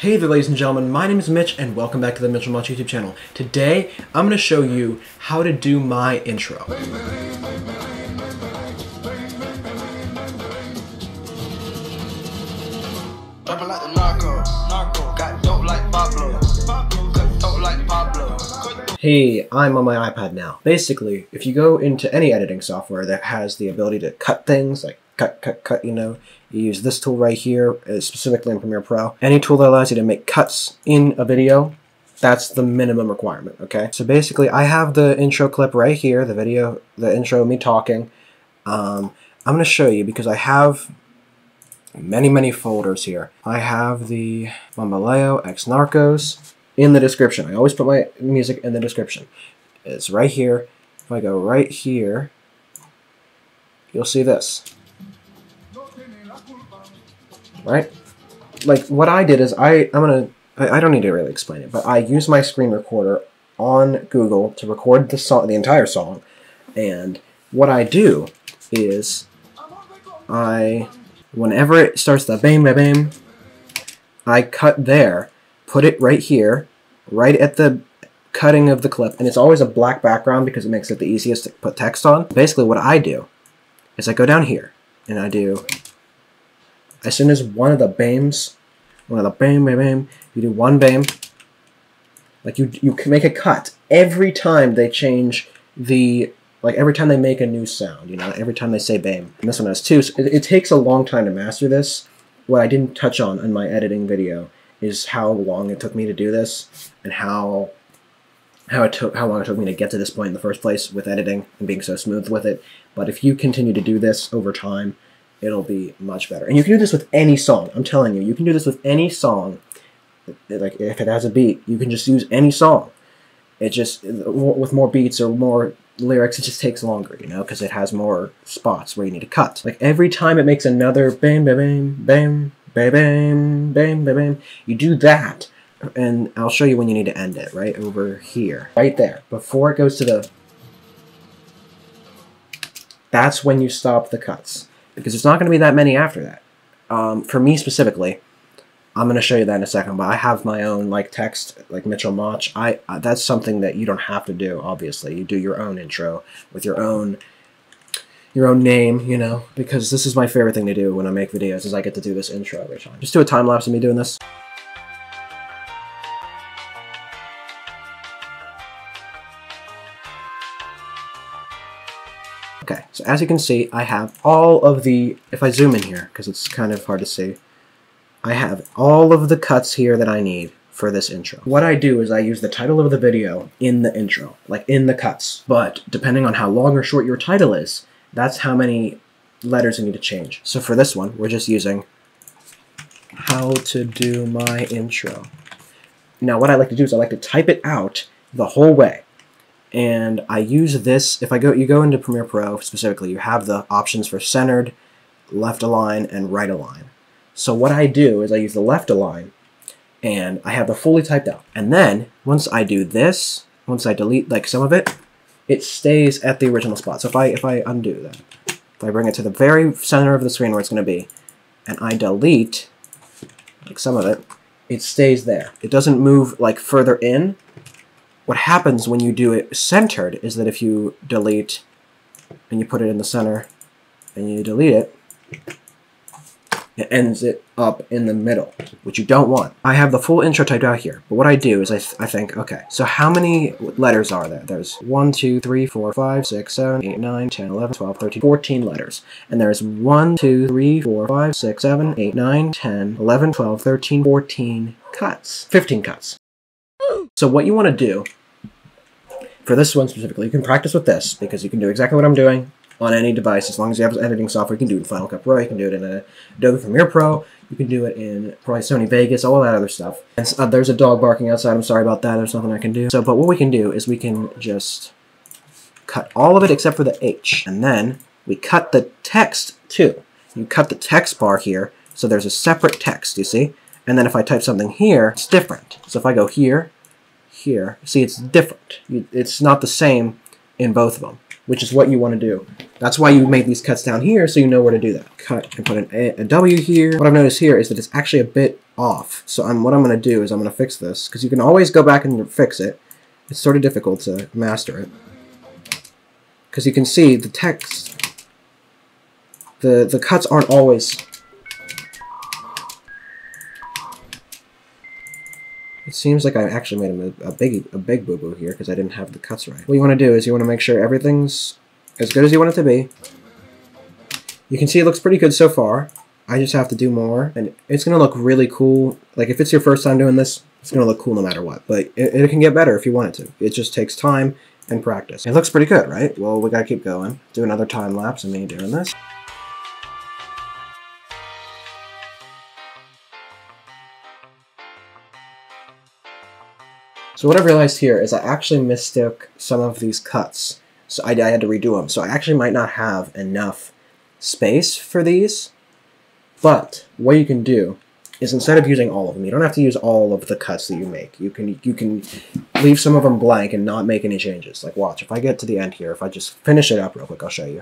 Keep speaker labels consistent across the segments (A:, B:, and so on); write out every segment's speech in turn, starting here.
A: Hey there ladies and gentlemen, my name is Mitch and welcome back to the Mitch and Motch YouTube channel. Today, I'm going to show you how to do my intro. Hey, I'm on my iPad now. Basically, if you go into any editing software that has the ability to cut things, like cut, you use this tool right here, specifically in Premiere Pro. Any tool that allows you to make cuts in a video, that's the minimum requirement, okay? So basically, I have the intro clip right here, the intro of me talking. I'm going to show you because I have many folders here. I have the Bombaleo x Narcos in the description. I always put my music in the description. It's right here. If I go right here, you'll see this. Right? Like, what I did is I don't need to really explain it, but I use my screen recorder on Google to record the song, the entire song, and what I do is whenever it starts the bam bam bam, I cut there, put it right here, right at the cutting of the clip, and it's always a black background because it makes it the easiest to put text on. Basically what I do is I go down here, and I do, as soon as one of the bam bam bam, you do one bam, like you can make a cut every time they change the, like every time they make a new sound, every time they say bam. And this one has two, so it takes a long time to master this. What I didn't touch on in my editing video is how long it took me to do this, and how long it took me to get to this point in the first place with editing and being so smooth with it. But if you continue to do this over time, it'll be much better. And you can do this with any song. I'm telling you, you can do this with any song. Like, if it has a beat, you can just use any song. It just, with more beats or more lyrics, it just takes longer, because it has more spots where you need to cut. Like, every time it makes another bam, bam, bam, bam, bam, bam, bam, bam, bam, you do that, and I'll show you when you need to end it, right over here. Right there. Before it goes to the... That's when you stop the cuts, because it's not going to be that many after that. For me specifically, I'm going to show you that in a second, but I have my own text, like Mitch and Motch. That's something that you don't have to do, obviously. You do your own intro with your own name, because this is my favorite thing to do when I make videos, is I get to do this intro every time. Just do a time lapse of me doing this. Okay, so as you can see, I have all of the, if I zoom in here, because it's kind of hard to see, I have all of the cuts here that I need for this intro. What I do is I use the title of the video in the intro, like in the cuts. But depending on how long or short your title is, that's how many letters you need to change. So for this one, we're just using how to do my intro. Now what I like to do is I like to type it out the whole way. And I use this, you go into Premiere Pro specifically, you have the options for centered, left align, and right align. So what I do is I use the left align, and I have the fully typed out. And then, once I do this, once I delete some of it, it stays at the original spot. So if I undo that, if I bring it to the very center of the screen where it's going to be, and I delete some of it, it stays there. It doesn't move further in. What happens when you do it centered is that if you delete and you put it in the center and you delete it, it ends it up in the middle, which you don't want. I have the full intro typed out here, but what I do is I think, okay, so how many letters are there? There's 1, 2, 3, 4, 5, 6, 7, 8, 9, 10, 11, 12, 13, 14 letters. And there's 1, 2, 3, 4, 5, 6, 7, 8, 9, 10, 11, 12, 13, 14 cuts. 15 cuts. So what you want to do, for this one specifically, you can practice with this, because you can do exactly what I'm doing on any device. As long as you have editing software, you can do it in Final Cut Pro, you can do it in Adobe Premiere Pro, you can do it in probably Sony Vegas, all that other stuff. And there's a dog barking outside, I'm sorry about that, there's nothing I can do. But what we can do is we can just cut all of it except for the H, and then we cut the text too. You cut the text bar here, so there's a separate text, you see? And then if I type something here, it's different. So if I go here, see, it's different. It's not the same in both of them. which is what you want to do. That's why you made these cuts down here, so you know where to do that. Cut and put a W here. What I've noticed here is that it's actually a bit off. So what I'm going to do is I'm going to fix this, because you can always go back and fix it. It's sort of difficult to master it. Because you can see the text, the cuts aren't always... It seems like I actually made a big boo-boo here because I didn't have the cuts right. What you want to do is you want to make sure everything's as good as you want it to be. You can see it looks pretty good so far. I just have to do more, and it's going to look really cool. Like, if it's your first time doing this, it's going to look cool no matter what. But it can get better if you want it to. It just takes time and practice. It looks pretty good, right? Well, we got to keep going. Do another time lapse of me doing this. So what I realized here is I actually mistook some of these cuts. So I had to redo them. So I actually might not have enough space for these. But what you can do is, instead of using all of them, you don't have to use all of the cuts that you make. You can leave some of them blank and not make any changes. Like, watch, if I get to the end here, if I just finish it up real quick, I'll show you.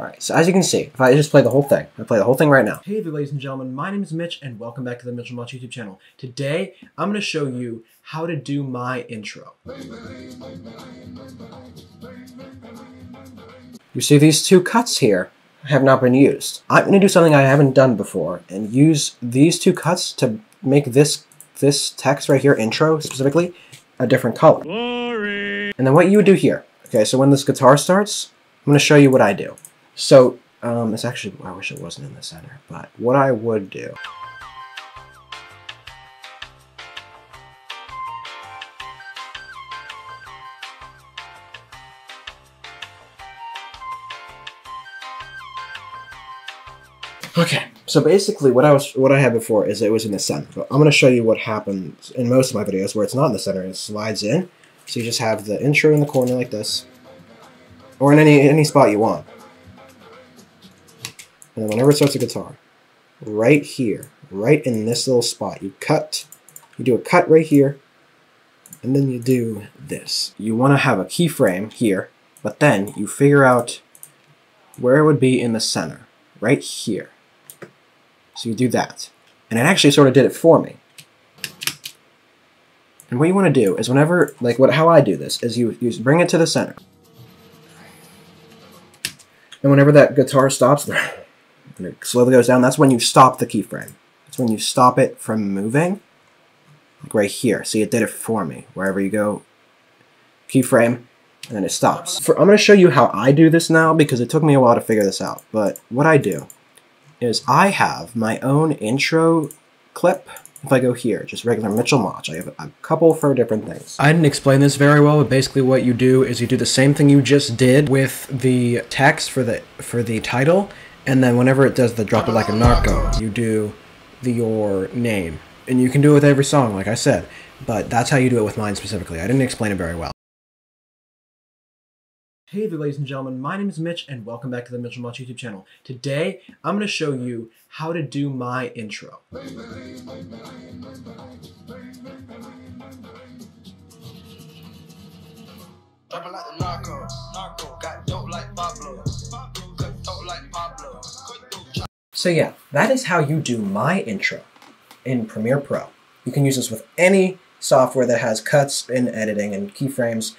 A: Alright, so as you can see, if I just play the whole thing, I play the whole thing right now. Hey there, ladies and gentlemen, my name is Mitch, and welcome back to the Mitch and Motch YouTube channel. Today, I'm going to show you how to do my intro. You see these two cuts here have not been used. I'm going to do something I haven't done before, and use these two cuts to make this text right here, intro specifically, a different color. Glory. And then what you would do here, okay, so when this guitar starts, I'm going to show you what I do. So, it's actually, I wish it wasn't in the center, but what I would do... Okay, so basically what I had before is it was in the center. But I'm going to show you what happens in most of my videos where it's not in the center, it slides in. So you just have the intro in the corner like this, or in any spot you want. And then whenever it starts a guitar, right here, right in this little spot, you do a cut right here, and then you do this. You want to have a keyframe here, but then you figure out where it would be in the center, right here. So you do that. And it actually sort of did it for me. And what you want to do is whenever, like how I do this, is you bring it to the center. And whenever that guitar stops, and it slowly goes down, that's when you stop the keyframe. That's when you stop it from moving. Like right here. See, it did it for me. Wherever you go, keyframe, and then it stops. I'm going to show you how I do this now, because it took me a while to figure this out. But what I do is I have my own intro clip. If I go here, just regular Mitchell Motch, I have a couple for different things. I didn't explain this very well, but basically what you do is you do the same thing you just did with the text for the title, and then whenever it does the drop it like a narco, you do your name. And you can do it with every song, like I said, but that's how you do it with mine specifically. I didn't explain it very well. Hey there, ladies and gentlemen, my name is Mitch, and welcome back to the Mitch and Motch YouTube channel. Today, I'm going to show you how to do my intro. Dropping like the Narcos, got dope like Pablo, got dope like Pablo. So yeah, that is how you do my intro in Premiere Pro. You can use this with any software that has cuts and editing and keyframes.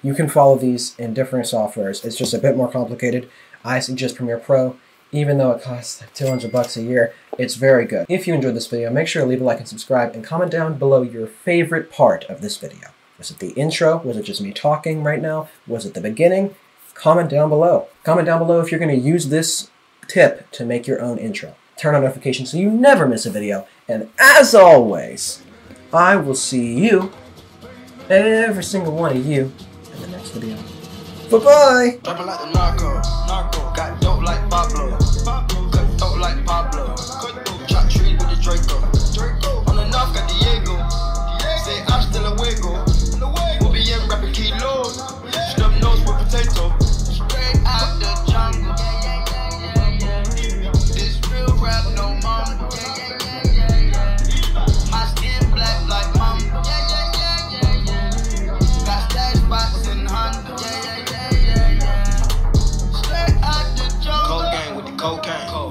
A: You can follow these in different softwares. It's just a bit more complicated. I suggest Premiere Pro. Even though it costs like $200 a year, it's very good. If you enjoyed this video, make sure to leave a like and subscribe, and comment down below your favorite part of this video. Was it the intro? Was it just me talking right now? Was it the beginning? Comment down below. Comment down below if you're going to use this tip to make your own intro. Turn on notifications so you never miss a video. And as always, I will see you, every single one of you, in the next video. Bye-bye! Dropping like the Narco, got dope like Pablo, got dope like Pablo, chop trees with the Draco, on the knock got Diego, say I'm still a wiggle, we'll be in rapping kilos, stub nose with potato, straight out the jungle, this real rap no mumble, my
B: cocaine.